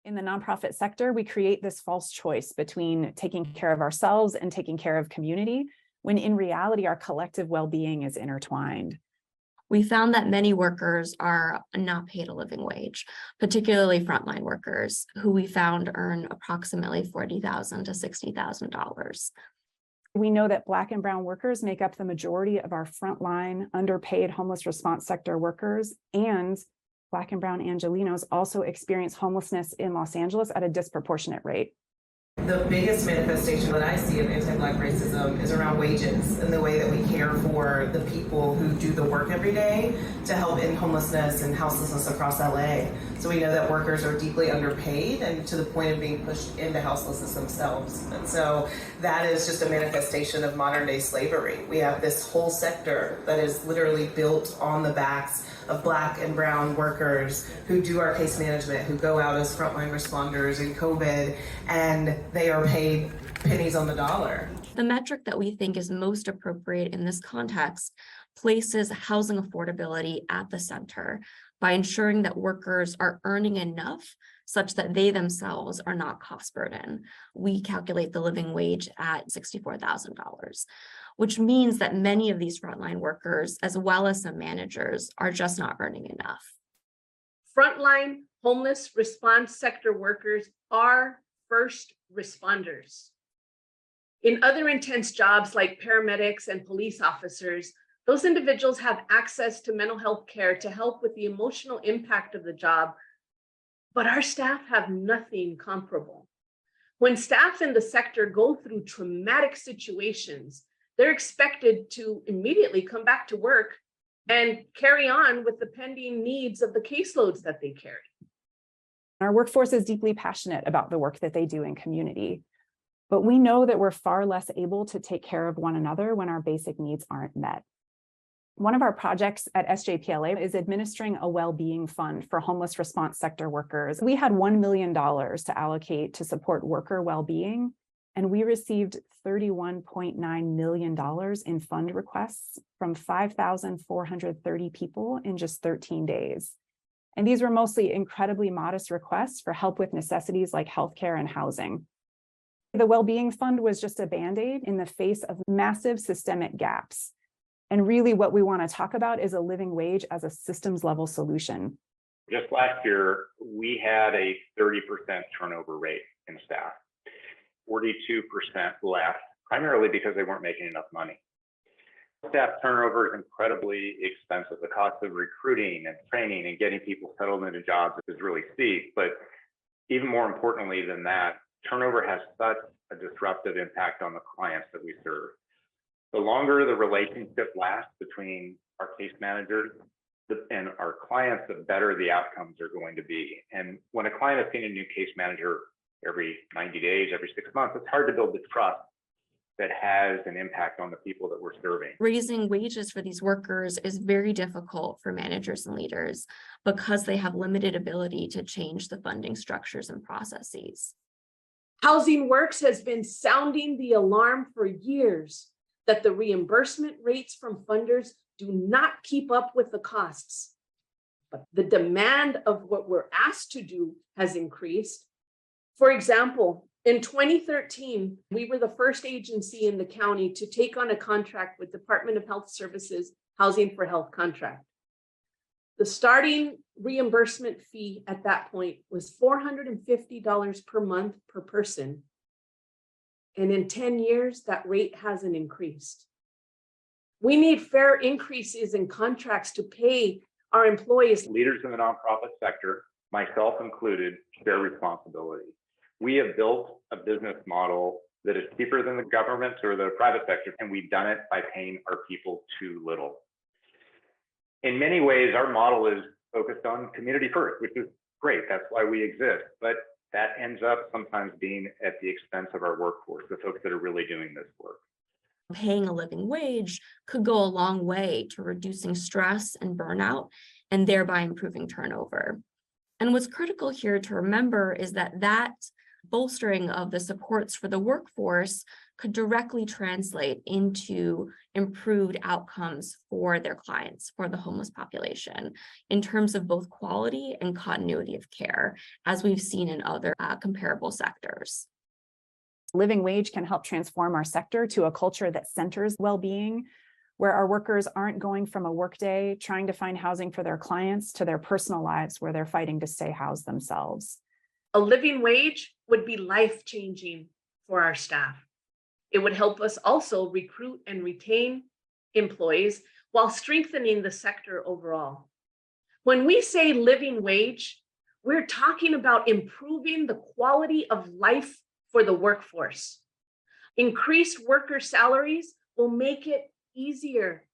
In the nonprofit sector, we create this false choice between taking care of ourselves and taking care of community, when in reality, our collective well-being is intertwined. We found that many workers are not paid a living wage, particularly frontline workers, who we found earn approximately $40,000 to $60,000. We know that Black and Brown workers make up the majority of our frontline, underpaid homeless response sector workers, and Black and Brown Angelenos also experience homelessness in Los Angeles at a disproportionate rate. The biggest manifestation that I see of anti-Black racism is around wages and the way that we care for the people who do the work every day to help end homelessness and houselessness across LA. So we know that workers are deeply underpaid and to the point of being pushed into houselessness themselves. And so that is just a manifestation of modern day slavery. We have this whole sector that is literally built on the backs of Black and Brown workers who do our case management, who go out as frontline responders in COVID, and they are paid pennies on the dollar. The metric that we think is most appropriate in this context places housing affordability at the center by ensuring that workers are earning enough such that they themselves are not cost burden. We calculate the living wage at $64,000, which means that many of these frontline workers, as well as some managers, are just not earning enough. Frontline homeless response sector workers are first responders. In other intense jobs like paramedics and police officers, those individuals have access to mental health care to help with the emotional impact of the job, but our staff have nothing comparable. When staff in the sector go through traumatic situations, they're expected to immediately come back to work and carry on with the pending needs of the caseloads that they carry. Our workforce is deeply passionate about the work that they do in community, but we know that we're far less able to take care of one another when our basic needs aren't met. One of our projects at SJPLA is administering a well-being fund for homeless response sector workers. We had $1 million to allocate to support worker well-being, and we received $31.9 million in fund requests from 5,430 people in just 13 days. And these were mostly incredibly modest requests for help with necessities like healthcare and housing. The well-being fund was just a Band-Aid in the face of massive systemic gaps. And really what we want to talk about is a living wage as a systems level solution. Just last year, we had a 30% turnover rate in staff. 42% left, primarily because they weren't making enough money. Staff turnover is incredibly expensive. The cost of recruiting and training and getting people settled into jobs is really steep. But even more importantly than that, turnover has such a disruptive impact on the clients that we serve. The longer the relationship lasts between our case managers and our clients, the better the outcomes are going to be. And when a client has seen a new case manager every 90 days, every 6 months, it's hard to build the trust that has an impact on the people that we're serving. Raising wages for these workers is very difficult for managers and leaders because they have limited ability to change the funding structures and processes. Housing Works has been sounding the alarm for years that the reimbursement rates from funders do not keep up with the costs. But the demand of what we're asked to do has increased. For example, in 2013, we were the first agency in the county to take on a contract with Department of Health Services Housing for Health contract. The starting reimbursement fee at that point was $450 per month per person. And in 10 years, that rate hasn't increased. We need fair increases in contracts to pay our employees. Leaders in the nonprofit sector, myself included, share responsibility. We have built a business model that is cheaper than the government or the private sector, and we've done it by paying our people too little. In many ways, our model is focused on community first, which is great. That's why we exist. But that ends up sometimes being at the expense of our workforce, the folks that are really doing this work. Paying a living wage could go a long way to reducing stress and burnout and thereby improving turnover. And what's critical here to remember is that Bolstering of the supports for the workforce could directly translate into improved outcomes for their clients, for the homeless population, in terms of both quality and continuity of care, as we've seen in other comparable sectors. Living wage can help transform our sector to a culture that centers well-being, where our workers aren't going from a workday trying to find housing for their clients to their personal lives where they're fighting to stay housed themselves. A living wage would be life-changing for our staff. It would help us also recruit and retain employees while strengthening the sector overall. When we say living wage, we're talking about improving the quality of life for the workforce. Increased worker salaries will make it easier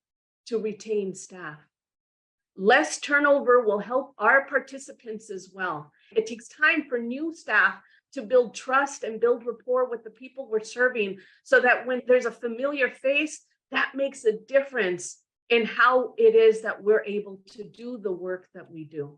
to retain staff. Less turnover will help our participants as well. It takes time for new staff to build trust and build rapport with the people we're serving, so that when there's a familiar face, that makes a difference in how it is that we're able to do the work that we do.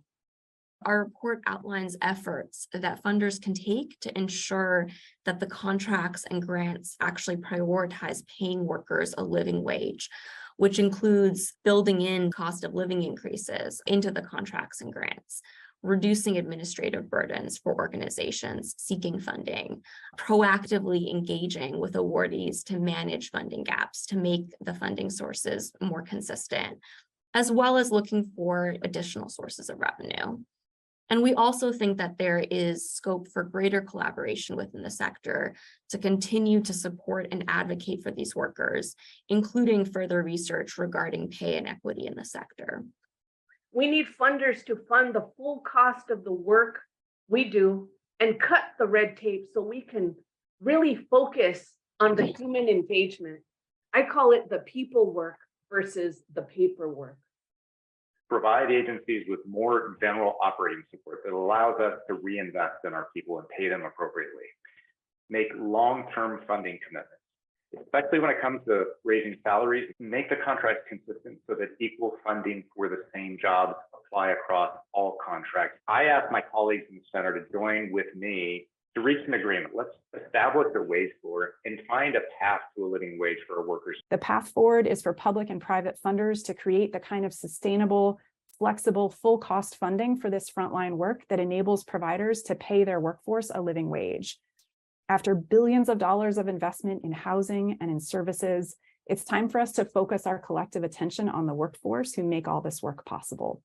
Our report outlines efforts that funders can take to ensure that the contracts and grants actually prioritize paying workers a living wage, which includes building in cost of living increases into the contracts and grants, reducing administrative burdens for organizations seeking funding, proactively engaging with awardees to manage funding gaps to make the funding sources more consistent, as well as looking for additional sources of revenue. And we also think that there is scope for greater collaboration within the sector to continue to support and advocate for these workers, including further research regarding pay inequity in the sector. We need funders to fund the full cost of the work we do and cut the red tape so we can really focus on the human engagement. I call it the people work versus the paperwork. Provide agencies with more general operating support that allows us to reinvest in our people and pay them appropriately. Make long-term funding commitments, especially when it comes to raising salaries. Make the contracts consistent so that equal funding for the same jobs apply across all contracts. I asked my colleagues in the center to join with me to reach an agreement. Let's establish a wage floor and find a path to a living wage for our workers. The path forward is for public and private funders to create the kind of sustainable, flexible, full cost funding for this frontline work that enables providers to pay their workforce a living wage. After billions of dollars of investment in housing and in services, it's time for us to focus our collective attention on the workforce who make all this work possible.